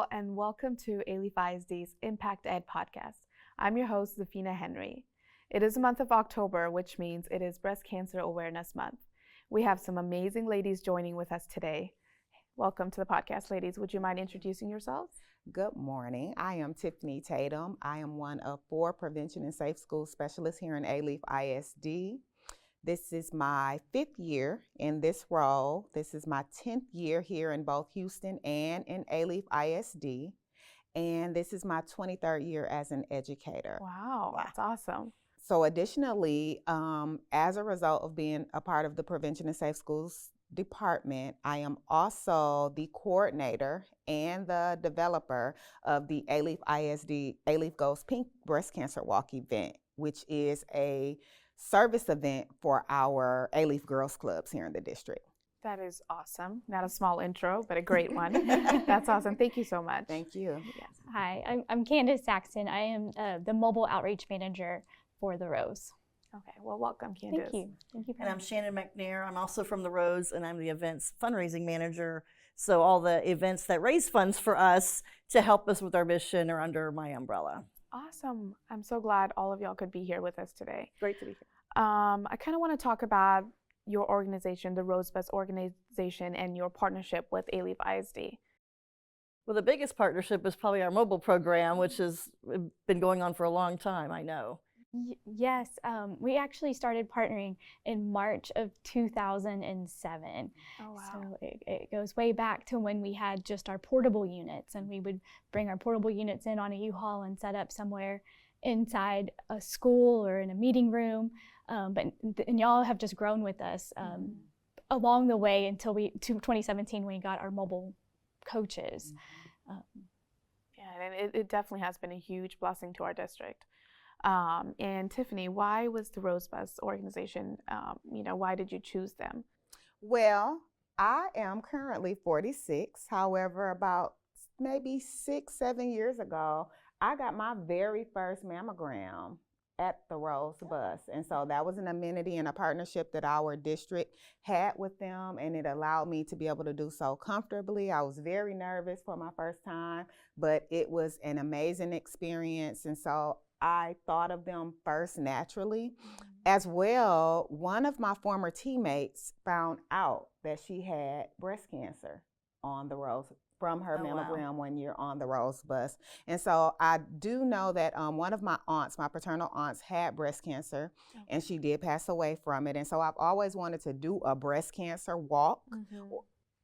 all, and welcome to Alief ISD's Impact Ed podcast. I'm your host, Zepheena Henry. It is the month of October, which means it is Breast Cancer Awareness Month. We have some amazing ladies joining with us today. Welcome to the podcast, ladies. Would you mind introducing yourselves? Good morning. I am Tiffany Tatum. I am one of 4 prevention and safe school specialists here in Alief ISD. This is my 5th year in this role. This is my 10th year here in both Houston and in Alief ISD. And this is my 23rd year as an educator. Wow, that's awesome. So additionally, as a result of being a part of the Prevention and Safe Schools department, I am also the coordinator and the developer of the Alief ISD Alief Goes Pink Breast Cancer Walk event, which is a service event for our Alief Girls Clubs here in the district. That is awesome. Not a small intro, but a great one. That's awesome. Thank you so much. Thank you. Yes. Hi, I'm Candice Saxton. I am the mobile outreach manager for the Rose. Okay, well, welcome, Candice. Thank you. Thank you. And I'm Shannon McNair. I'm also from the Rose, and I'm the events fundraising manager. So all the events that raise funds for us to help us with our mission are under my umbrella. Awesome. I'm so glad all of y'all could be here with us today. Great to be here. I kind of want to talk about your organization, the Rosebud organization, and your partnership with Alief ISD. Well, the biggest partnership is probably our mobile program, which has been going on for a long time, I know. Yes, we actually started partnering in March of 2007. Oh, wow. So it goes way back to when we had just our portable units, and we would bring our portable units in on a U-Haul and set up somewhere inside a school or in a meeting room. And y'all have just grown with us along the way until to 2017 when we got our mobile coaches. Yeah, and it definitely has been a huge blessing to our district. And Tiffany, why was the Rosebud organization, why did you choose them? Well, I am currently 46. However, about maybe 6-7 years ago, I got my very first mammogram at the Rosebud. And so that was an amenity and a partnership that our district had with them, and it allowed me to be able to do so comfortably. I was very nervous for my first time, but it was an amazing experience. And so I thought of them first naturally. As well, one of my former teammates found out that she had breast cancer on the Rose from her mammogram one year on the Rosebud. And so I do know that one of my aunts, my paternal aunts, had breast cancer, and she did pass away from it. And so I've always wanted to do a breast cancer walk,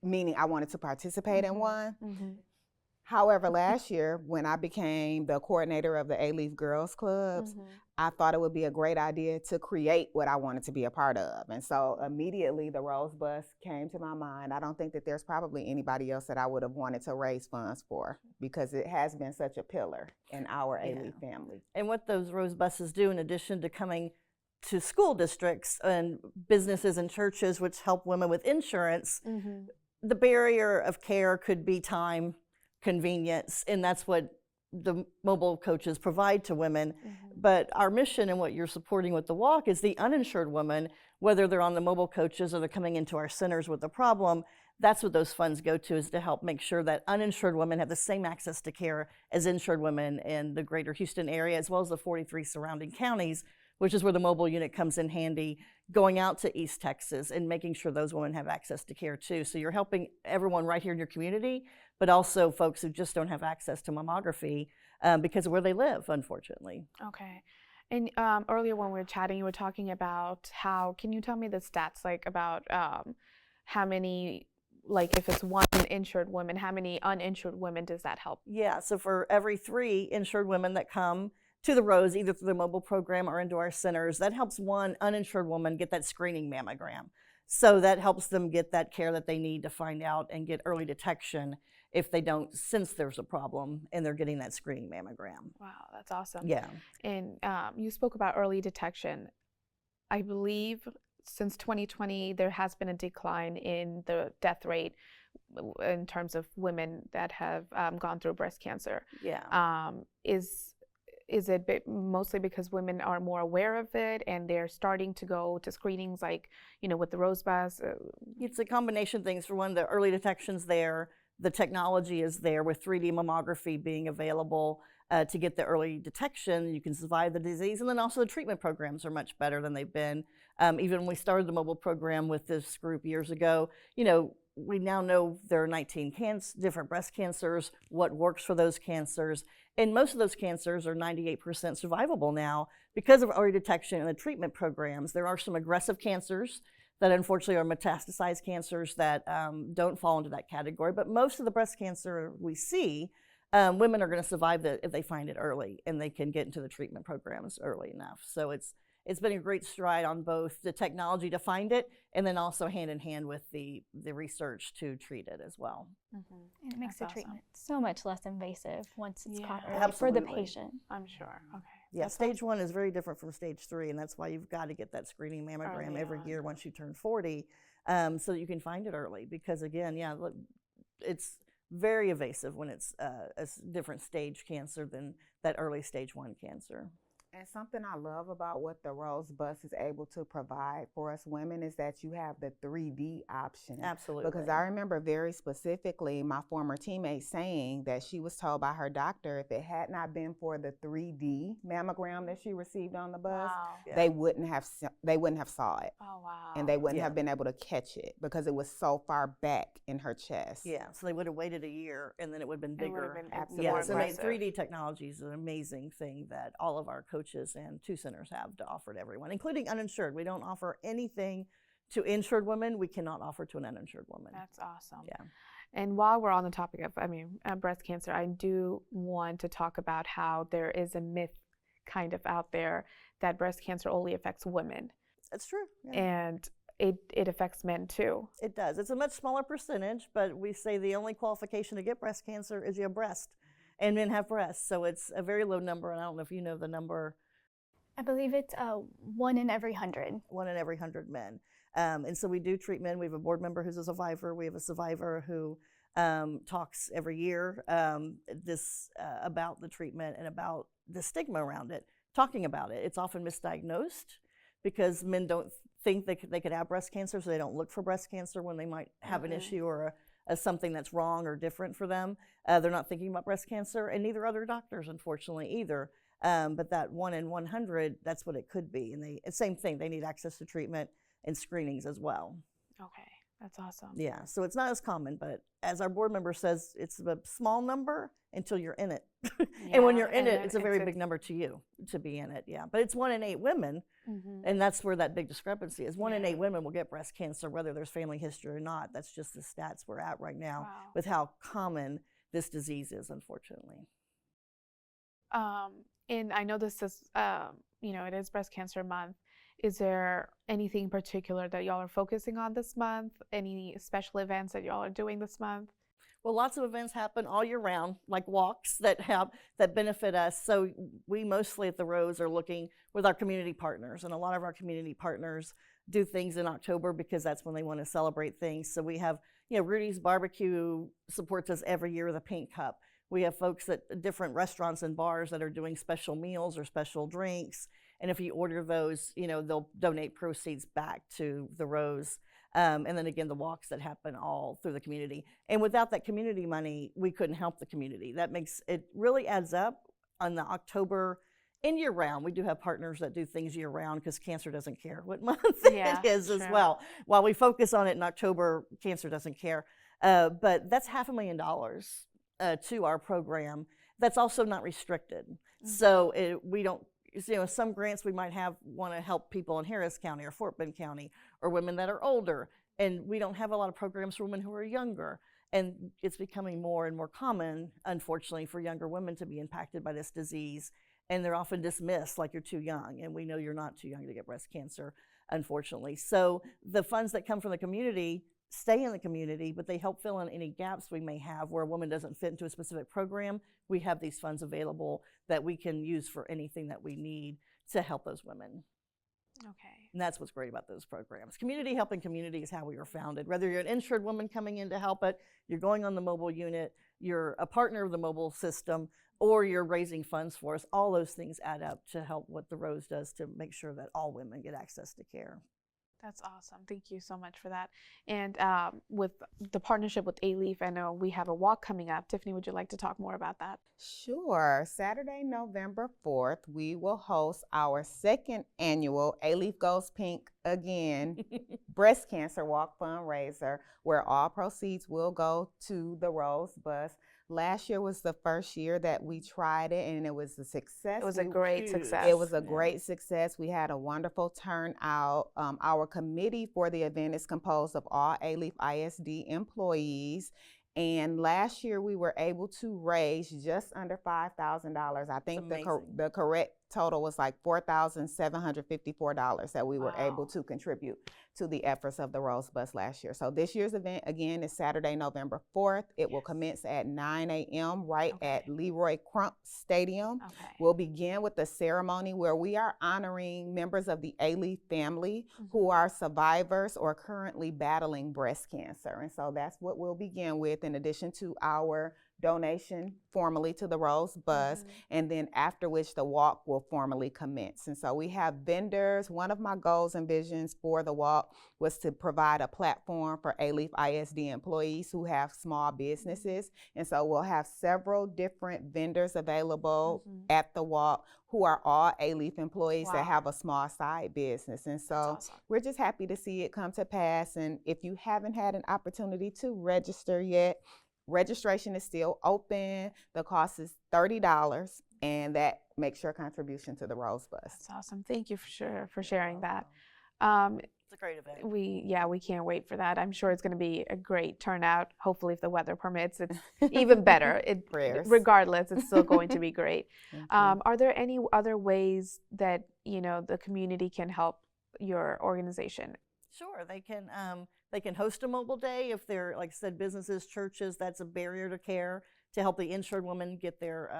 meaning I wanted to participate in one. However, last year, when I became the coordinator of the Alief Girls Clubs, I thought it would be a great idea to create what I wanted to be a part of. And so immediately the Rosebud came to my mind. I don't think that there's probably anybody else that I would have wanted to raise funds for, because it has been such a pillar in our Alief family. And what those Rosebuses do, in addition to coming to school districts and businesses and churches which help women with insurance, the barrier of care could be time, convenience, and that's what the mobile coaches provide to women. But our mission and what you're supporting with the walk is the uninsured woman, whether they're on the mobile coaches or they're coming into our centers with a problem. That's what those funds go to, is to help make sure that uninsured women have the same access to care as insured women in the greater Houston area, as well as the 43 surrounding counties, which is where the mobile unit comes in handy, going out to East Texas and making sure those women have access to care too. So you're helping everyone right here in your community, but also folks who just don't have access to mammography because of where they live, unfortunately. Okay. And earlier when we were chatting, you were talking about can you tell me the stats, about how many, if it's one insured woman, how many uninsured women does that help? Yeah, so for every 3 insured women that come to the Rose, either through the mobile program or into our centers, that helps one uninsured woman get that screening mammogram. So that helps them get that care that they need to find out and get early detection if they don't sense there's a problem and they're getting that screening mammogram. Wow, that's awesome. Yeah. And you spoke about early detection. I believe since 2020, there has been a decline in the death rate in terms of women that have gone through breast cancer. Yeah. Is it mostly because women are more aware of it and they're starting to go to screenings with the Rosebud? It's a combination of things. For one, the early detection's there. the technology is there with 3D mammography being available to get the early detection. You can survive the disease, and then also the treatment programs are much better than they've been. Even when we started the mobile program with this group years ago, we now know there are 19 different breast cancers, what works for those cancers, and most of those cancers are 98% survivable now because of early detection and the treatment programs. There are some aggressive cancers that unfortunately are metastasized cancers that don't fall into that category, but most of the breast cancer we see, women are going to survive that if they find it early and they can get into the treatment programs early enough. So it's been a great stride on both the technology to find it and then also hand in hand with the research to treat it as well. And it makes That's the treatment so much less invasive once it's caught early for the patient. I'm sure. Okay. Yeah, That's stage 1 is very different from stage 3, and that's why you've got to get that screening mammogram Early every on. year once you turn 40, so that you can find it early. Because again, look, it's very evasive when it's a different stage cancer than that early stage 1 cancer. And something I love about what the Rose Bus is able to provide for us women is that you have the 3D option. Absolutely. Because I remember very specifically my former teammate saying that she was told by her doctor if it had not been for the 3D mammogram that she received on the bus, Wow. they wouldn't have saw it. Oh, wow. And they wouldn't have been able to catch it because it was so far back in her chest. Yeah, so they would have waited a year, and then it would have been It would bigger. have been Absolutely. Yeah, more so aggressive. 3D technology is an amazing thing that all of our coaches and 2 centers have to offer to everyone, including uninsured. We don't offer anything to insured women. We cannot offer to an uninsured woman. That's awesome. Yeah. And while we're on the topic of, breast cancer, I do want to talk about how there is a myth kind of out there that breast cancer only affects women. It's true. Yeah. And it affects men too. It does. It's a much smaller percentage, but we say the only qualification to get breast cancer is you have breast, and men have breasts. So it's a very low number, and I don't know if you know the number. I believe it's 1 in every 100. 1 in every 100 men. And so we do treat men. We have a board member who's a survivor. We have a survivor who talks every year about the treatment and about the stigma around it, talking about it. It's often misdiagnosed because men don't think they could have breast cancer, so they don't look for breast cancer when they might have an issue or something that's wrong or different for them. They're not thinking about breast cancer, and neither are their doctors, unfortunately, either. But that 1 in 100, that's what it could be. And same thing, they need access to treatment and screenings as well. Okay, that's awesome. Yeah, so it's not as common, but as our board member says, it's a small number until you're in it. And when you're in it, it's a very big number to you to be in it, yeah. But it's 1 in 8 women, and that's where that big discrepancy is. 1 in 8 women will get breast cancer, whether there's family history or not. That's just the stats we're at right now with how common this disease is, unfortunately. And I know this is, it is Breast Cancer Month. Is there anything in particular that y'all are focusing on this month? Any special events that y'all are doing this month? Well, lots of events happen all year round, like walks that benefit us. So we mostly at the Rose are looking with our community partners, and a lot of our community partners do things in October because that's when they want to celebrate things. So we have, Rudy's Barbecue supports us every year with a Pink Cup. We have folks at different restaurants and bars that are doing special meals or special drinks. And if you order those, they'll donate proceeds back to the Rose. And then again, the walks that happen all through the community. And without that community money, we couldn't help the community. It really adds up on the October and year round. We do have partners that do things year round because cancer doesn't care what month it is as well. While we focus on it in October, cancer doesn't care. But that's $500,000. To our program that's also not restricted. So we don't, some grants we might want to help people in Harris County or Fort Bend County or women that are older, and we don't have a lot of programs for women who are younger. And it's becoming more and more common, unfortunately, for younger women to be impacted by this disease, and they're often dismissed like you're too young, and we know you're not too young to get breast cancer, unfortunately. So the funds that come from the community stay in the community, but they help fill in any gaps we may have where a woman doesn't fit into a specific program. We have these funds available that we can use for anything that we need to help those women. Okay. And that's what's great about those programs. Community helping community is how we were founded. Whether you're an insured woman coming in to help it, you're going on the mobile unit, you're a partner of the mobile system, or you're raising funds for us, all those things add up to help what the Rose does to make sure that all women get access to care. That's awesome. Thank you so much for that. And with the partnership with Alief, I know we have a walk coming up. Tiffany, would you like to talk more about that? Sure. Saturday, November 4th, we will host our second annual Alief Goes Pink Again breast cancer walk fundraiser, where all proceeds will go to the Rose Bus. Last year was the first year that we tried it, and it was a success. It was a great success. It was a great success. We had a wonderful turnout. Our committee for the event is composed of all Alief ISD employees. And last year we were able to raise just under $5,000. I think the correct total was like $4,754 that we were able to contribute to the efforts of the Rose Bus last year. So this year's event, again, is Saturday, November 4th. It will commence at 9 a.m. right at Leroy Crump Stadium. We'll begin with a ceremony where we are honoring members of the Alief family who are survivors or currently battling breast cancer. And so that's what we'll begin with, in addition to our donation formally to the Rose Bus, and then after which the walk will formally commence. And so we have vendors. One of my goals and visions for the walk was to provide a platform for Alief ISD employees who have small businesses. And so we'll have several different vendors available at the walk who are all Alief employees that have a small side business. And so we're just happy to see it come to pass. And if you haven't had an opportunity to register yet, registration is still open. The cost is $30, and that makes your contribution to the Rose Bus. That's awesome. Thank you for sharing that. It's a great event. We can't wait for that. I'm sure it's going to be a great turnout. Hopefully, if the weather permits, it's even better. Regardless, it's still going to be great. Are there any other ways that the community can help your organization? Sure, they can host a mobile day if they're, like I said, businesses, churches. That's a barrier to care, to help the insured women get their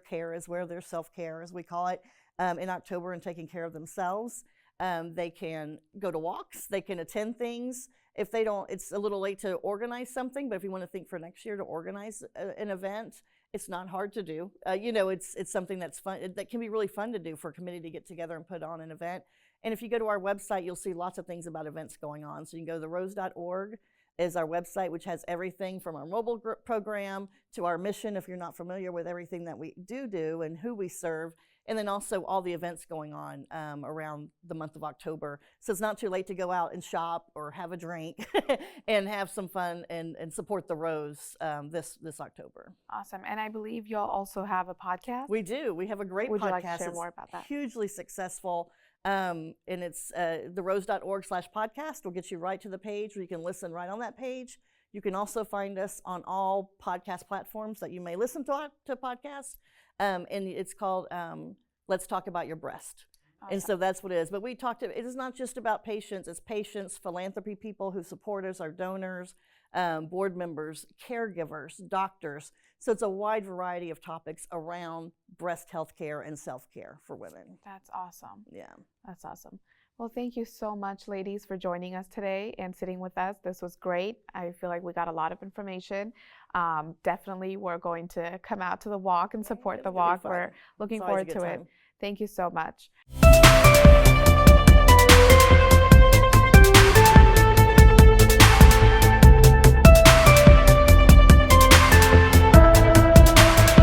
care, as well, their self-care, as we call it, in October, and taking care of themselves. They can go to walks. They can attend things. If they don't, it's a little late to organize something, but if you want to think for next year to organize an event, it's not hard to do. It's something that's fun, that can be really fun to do for a committee to get together and put on an event. And if you go to our website, you'll see lots of things about events going on. So you can go to therose.org is our website, which has everything from our mobile program to our mission, if you're not familiar with everything that we do and who we serve, and then also all the events going on around the month of October. So it's not too late to go out and shop or have a drink and have some fun and support the Rose this October. Awesome. And I believe you'll also have a podcast? We do. We have a great podcast. Would you like to share more about that? Hugely successful. And it's therose.org/podcast will get you right to the page where you can listen right on that page. You can also find us on all podcast platforms that you may listen to podcasts. And it's called Let's Talk About Your Breast. Awesome. And so that's what it is. But it is not just about patients. It's patients, philanthropy people who support us, our donors, board members, caregivers, doctors. So it's a wide variety of topics around breast health care and self-care for women. That's awesome. Yeah. That's awesome. Well, thank you so much, ladies, for joining us today and sitting with us. This was great. I feel like we got a lot of information. Definitely, we're going to come out to the walk and support the walk. We're looking forward to it. Thank you so much.